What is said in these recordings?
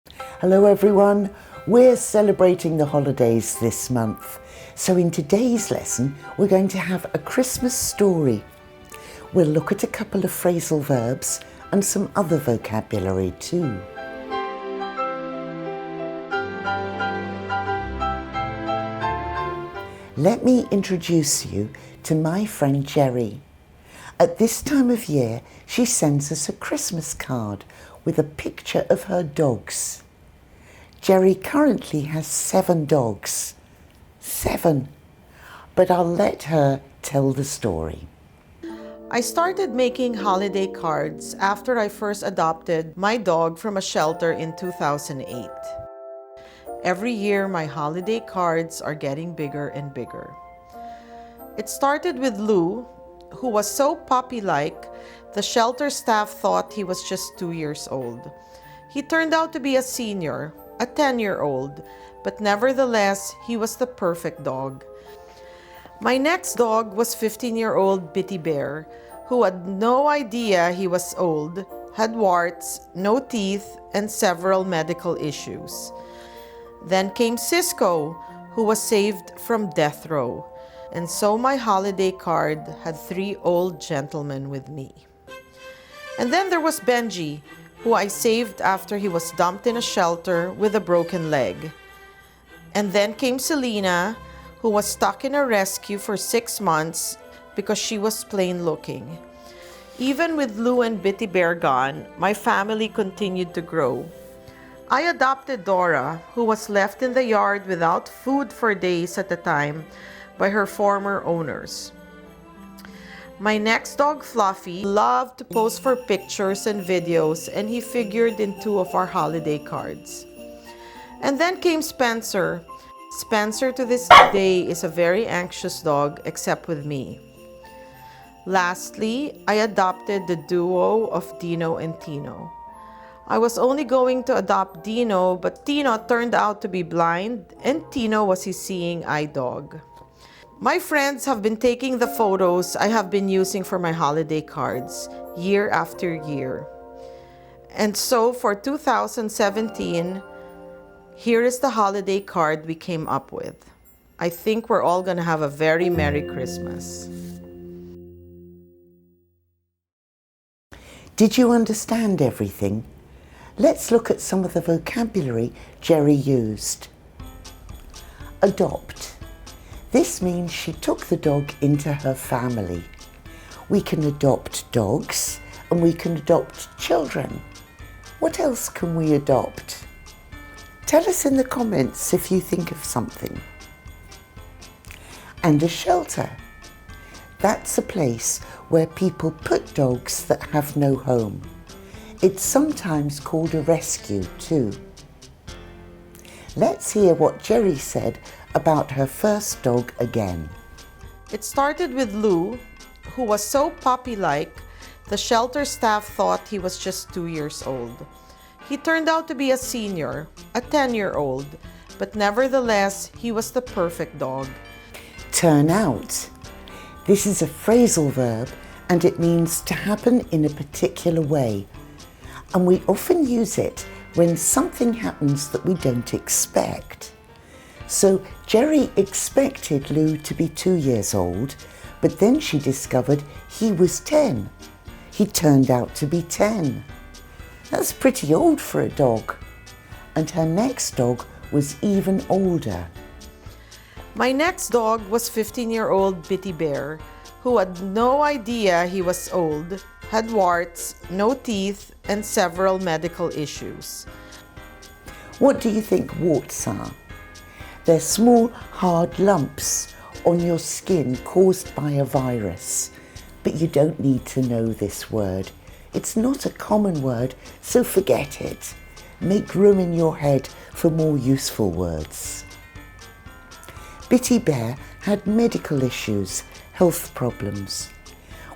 Hello everyone, we're celebrating the holidays this month. So in today's lesson, we're going to have a Christmas story. We'll look at a couple of phrasal verbs and some other vocabulary too. Let me introduce you to my friend Jerry. At this time of year, she sends us a Christmas card with a picture of her dogs. Jerry currently has 7 dogs. 7. But I'll let her tell the story. I started making holiday cards after I first adopted my dog from a shelter in 2008. Every year, my holiday cards are getting bigger and bigger. It started with Lou, who was so puppy-like, the shelter staff thought he was just 2 years old. He turned out to be a senior, a 10-year-old, but nevertheless, he was the perfect dog. My next dog was 15-year-old Bitty Bear, who had no idea he was old, had warts, no teeth, and several medical issues. Then came Cisco, who was saved from death row. And so my holiday card had 3 old gentlemen with me. And then there was Benji, who I saved after he was dumped in a shelter with a broken leg. And then came Selena, who was stuck in a rescue for 6 months because she was plain looking. Even with Lou and Bitty Bear gone, my family continued to grow. I adopted Dora, who was left in the yard without food for days at a time by her former owners. My next dog, Fluffy, loved to pose for pictures and videos, and he figured in 2 of our holiday cards. And then came Spencer. Spencer to this day is a very anxious dog, except with me. Lastly, I adopted the duo of Dino and Tino. I was only going to adopt Dino, but Tino turned out to be blind, and Tino was his seeing eye dog. My friends have been taking the photos I have been using for my holiday cards year after year. And so for 2017, here is the holiday card we came up with. I think we're all going to have a very Merry Christmas. Did you understand everything? Let's look at some of the vocabulary Jerry used. Adopt. This means she took the dog into her family. We can adopt dogs and we can adopt children. What else can we adopt? Tell us in the comments if you think of something. And a shelter. That's a place where people put dogs that have no home. It's sometimes called a rescue too. Let's hear what Jerry said about her first dog again. It started with Lou, who was so puppy-like, the shelter staff thought he was just 2 years old. He turned out to be a senior, a 10-year-old, but nevertheless, he was the perfect dog. Turn out. This is a phrasal verb and it means to happen in a particular way. And we often use it when something happens that we don't expect. So Jerry expected Lou to be 2 years old, but then she discovered he was 10. He turned out to be 10. That's pretty old for a dog. And her next dog was even older. My next dog was 15-year-old Bitty Bear, who had no idea he was old, had warts, no teeth, and several medical issues. What do you think warts are? They're small, hard lumps on your skin caused by a virus. But you don't need to know this word. It's not a common word, so forget it. Make room in your head for more useful words. Bitty Bear had medical issues, health problems.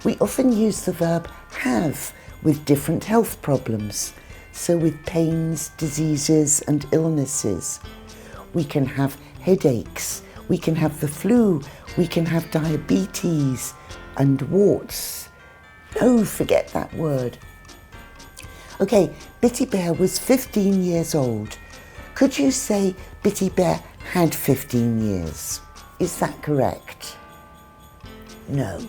We often use the verb have with different health problems, so with pains, diseases and illnesses. We can have headaches, we can have the flu, we can have diabetes and warts. No, forget that word. Okay, Bitty Bear was 15 years old. Could you say Bitty Bear had 15 years? Is that correct? No.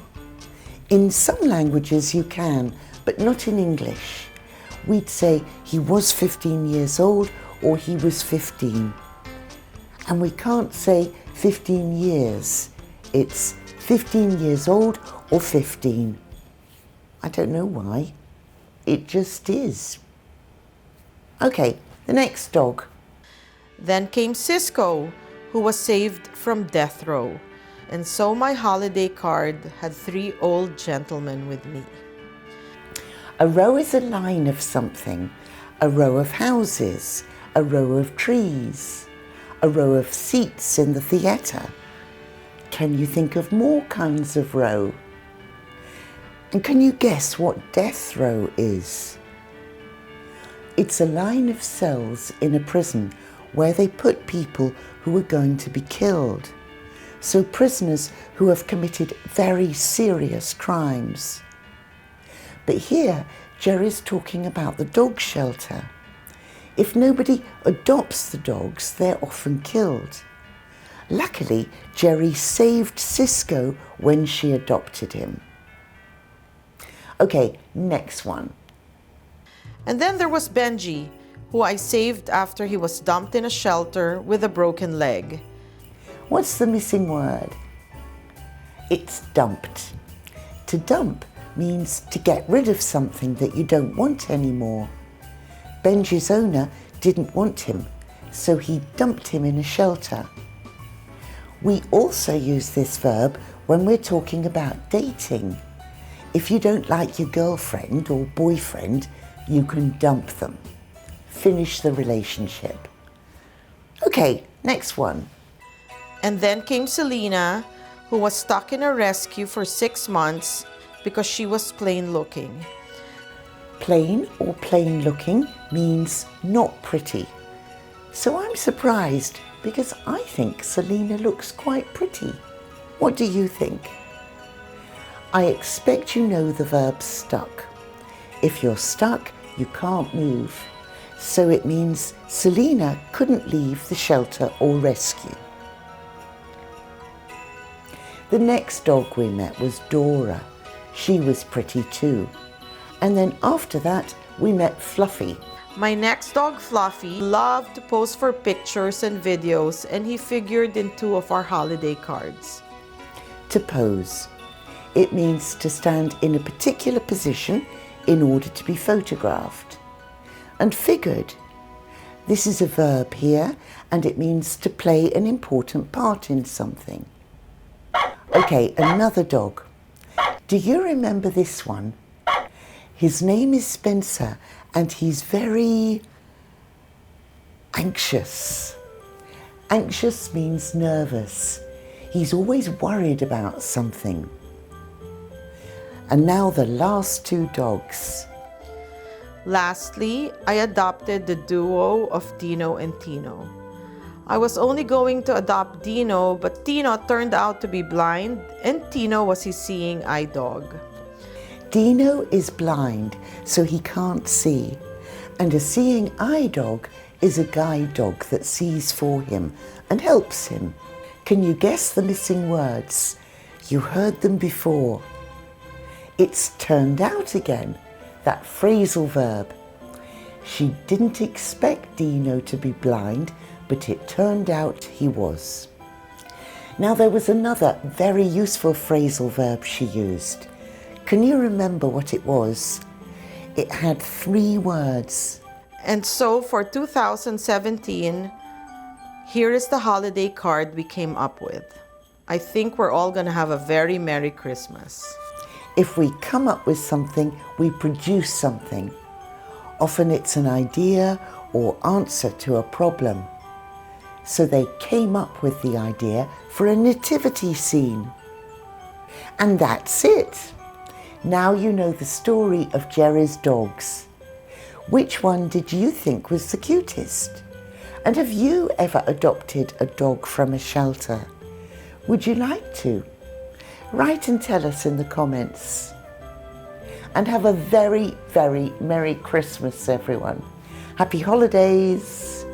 In some languages you can, but not in English. We'd say he was 15 years old or he was 15. And we can't say 15 years. It's 15 years old or 15. I don't know why. It just is. Okay, the next dog. Then came Cisco, who was saved from death row. And so my holiday card had 3 old gentlemen with me. A row is a line of something. A row of houses, a row of trees, a row of seats in the theatre. Can you think of more kinds of row? And can you guess what death row is? It's a line of cells in a prison where they put people who are going to be killed. So prisoners who have committed very serious crimes. But here, Jerry's talking about the dog shelter. If nobody adopts the dogs, they're often killed. Luckily, Jerry saved Cisco when she adopted him. Okay, next one. And then there was Benji, who I saved after he was dumped in a shelter with a broken leg. What's the missing word? It's dumped. To dump means to get rid of something that you don't want anymore. Benji's owner didn't want him, so he dumped him in a shelter. We also use this verb when we're talking about dating. If you don't like your girlfriend or boyfriend, you can dump them. Finish the relationship. Okay, next one. And then came Selena, who was stuck in a rescue for 6 months because she was plain looking. Plain or plain looking means not pretty. So I'm surprised because I think Selena looks quite pretty. What do you think? I expect you know the verb stuck. If you're stuck, you can't move. So it means Selena couldn't leave the shelter or rescue. The next dog we met was Dora. She was pretty too. And then after that, we met Fluffy. My next dog, Fluffy, loved to pose for pictures and videos, and he figured in 2 of our holiday cards. To pose. It means to stand in a particular position in order to be photographed. And figured. This is a verb here, and it means to play an important part in something. Okay, another dog. Do you remember this one? His name is Spencer, and he's very anxious. Anxious means nervous. He's always worried about something. And now the last 2 dogs. Lastly, I adopted the duo of Dino and Tino. I was only going to adopt Dino, but Tino turned out to be blind, and Tino was his seeing eye dog. Dino is blind, so he can't see. And a seeing eye dog is a guide dog that sees for him and helps him. Can you guess the missing words? You heard them before. It's turned out again, that phrasal verb. She didn't expect Dino to be blind, but it turned out he was. Now there was another very useful phrasal verb she used. Can you remember what it was? It had 3 words. And so for 2017, here is the holiday card we came up with. I think we're all going to have a very Merry Christmas. If we come up with something, we produce something. Often it's an idea or answer to a problem. So they came up with the idea for a nativity scene. And that's it. Now you know the story of Jerry's dogs. Which one did you think was the cutest? And have you ever adopted a dog from a shelter? Would you like to? Write and tell us in the comments. and have a very, very Merry Christmas, everyone. Happy holidays.